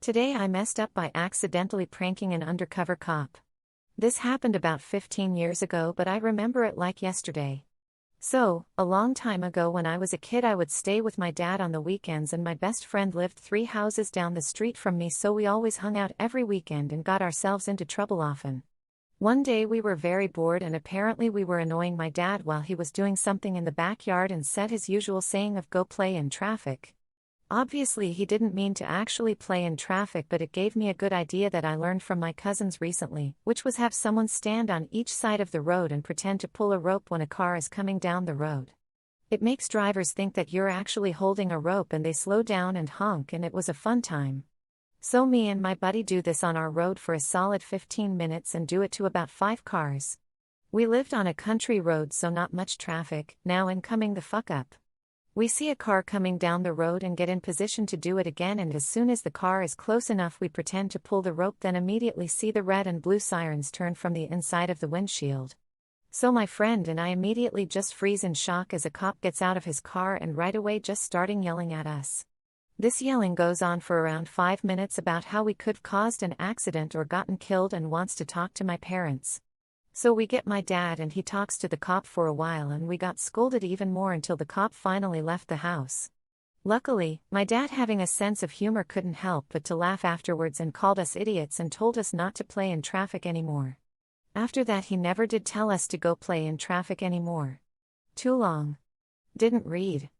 Today I messed up by accidentally pranking an undercover cop. This happened about 15 years ago, but I remember it like yesterday. So, a long time ago when I was a kid, I would stay with my dad on the weekends, and my best friend lived 3 houses down the street from me, so we always hung out every weekend and got ourselves into trouble often. One day we were very bored, and apparently we were annoying my dad while he was doing something in the backyard and said his usual saying of "go play in traffic." Obviously he didn't mean to actually play in traffic, but it gave me a good idea that I learned from my cousins recently, which was have someone stand on each side of the road and pretend to pull a rope when a car is coming down the road. It makes drivers think that you're actually holding a rope and they slow down and honk, and it was a fun time. So me and my buddy do this on our road for a solid 15 minutes and do it to about 5 cars. We lived on a country road, so not much traffic. Now in coming the fuck up. We see a car coming down the road and get in position to do it again, and as soon as the car is close enough we pretend to pull the rope, then immediately see the red and blue sirens turn from the inside of the windshield. So my friend and I immediately just freeze in shock as a cop gets out of his car and right away just starting yelling at us. This yelling goes on for around 5 minutes about how we could have caused an accident or gotten killed and wants to talk to my parents. So we get my dad and he talks to the cop for a while, and we got scolded even more until the cop finally left the house. Luckily, my dad, having a sense of humor, couldn't help but to laugh afterwards and called us idiots and told us not to play in traffic anymore. After that he never did tell us to go play in traffic anymore. Too long. Didn't read.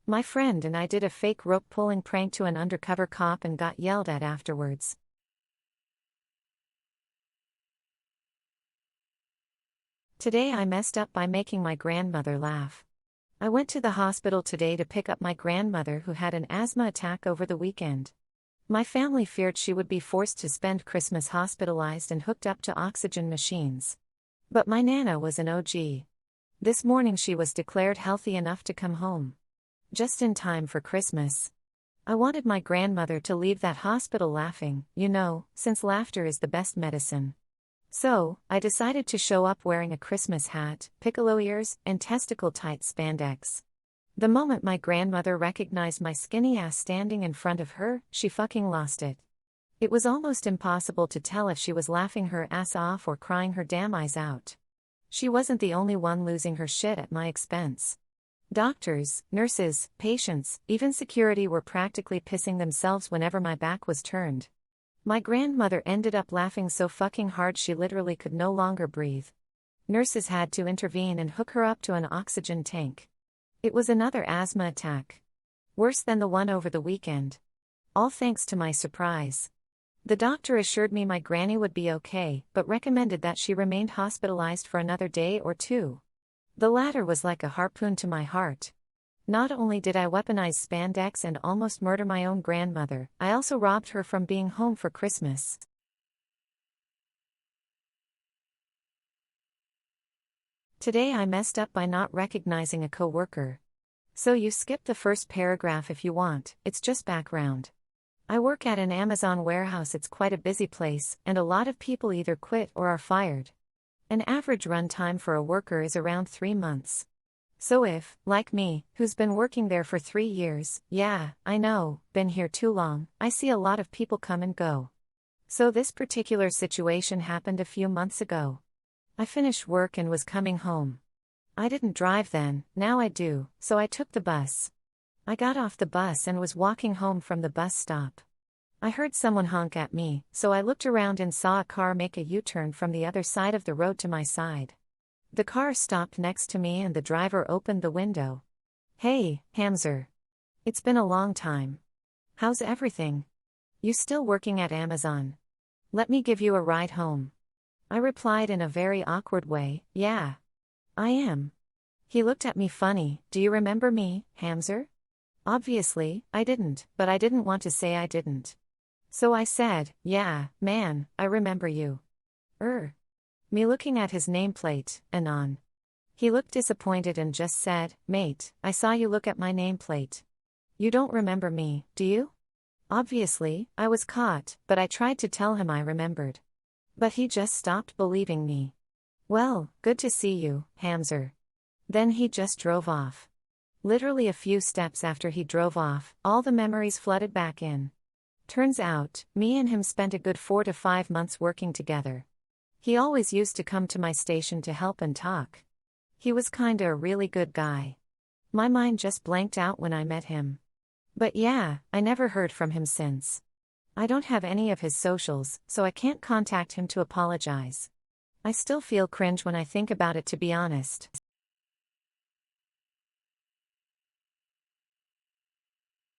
My friend and I did a fake rope pulling prank to an undercover cop and got yelled at afterwards. Today I messed up by making my grandmother laugh. I went to the hospital today to pick up my grandmother, who had an asthma attack over the weekend. My family feared she would be forced to spend Christmas hospitalized and hooked up to oxygen machines. But my Nana was an OG. This morning she was declared healthy enough to come home. Just in time for Christmas. I wanted my grandmother to leave that hospital laughing, since laughter is the best medicine. So, I decided to show up wearing a Christmas hat, piccolo ears, and testicle-tight spandex. The moment my grandmother recognized my skinny ass standing in front of her, she fucking lost it. It was almost impossible to tell if she was laughing her ass off or crying her damn eyes out. She wasn't the only one losing her shit at my expense. Doctors, nurses, patients, even security were practically pissing themselves whenever my back was turned. My grandmother ended up laughing so fucking hard she literally could no longer breathe. Nurses had to intervene and hook her up to an oxygen tank. It was another asthma attack. Worse than the one over the weekend. All thanks to my surprise. The doctor assured me my granny would be okay, but recommended that she remained hospitalized for another day or 2. The latter was like a harpoon to my heart. Not only did I weaponize spandex and almost murder my own grandmother, I also robbed her from being home for Christmas. Today I messed up by not recognizing a coworker. So you skip the first paragraph if you want, it's just background. I work at an Amazon warehouse. It's quite a busy place, and a lot of people either quit or are fired. An average run time for a worker is around 3 months. So if, like me, who's been working there for 3 years, yeah, I know, been here too long, I see a lot of people come and go. So this particular situation happened a few months ago. I finished work and was coming home. I didn't drive then, now I do, so I took the bus. I got off the bus and was walking home from the bus stop. I heard someone honk at me, so I looked around and saw a car make a U-turn from the other side of the road to my side. The car stopped next to me and the driver opened the window. "Hey, Hamzer. It's been a long time. How's everything? You still working at Amazon? Let me give you a ride home." I replied in a very awkward way, "Yeah. I am." He looked at me funny. "Do you remember me, Hamzer?" Obviously, I didn't, but I didn't want to say I didn't. So I said, "Yeah, man, I remember you." Me looking at his nameplate, Anon. He looked disappointed and just said, "Mate, I saw you look at my nameplate. You don't remember me, do you?" Obviously, I was caught, but I tried to tell him I remembered. But he just stopped believing me. "Well, good to see you, Hamzer." Then he just drove off. Literally a few steps after he drove off, all the memories flooded back in. Turns out, me and him spent a good 4 to 5 months working together. He always used to come to my station to help and talk. He was kinda a really good guy. My mind just blanked out when I met him. But yeah, I never heard from him since. I don't have any of his socials, so I can't contact him to apologize. I still feel cringe when I think about it, to be honest.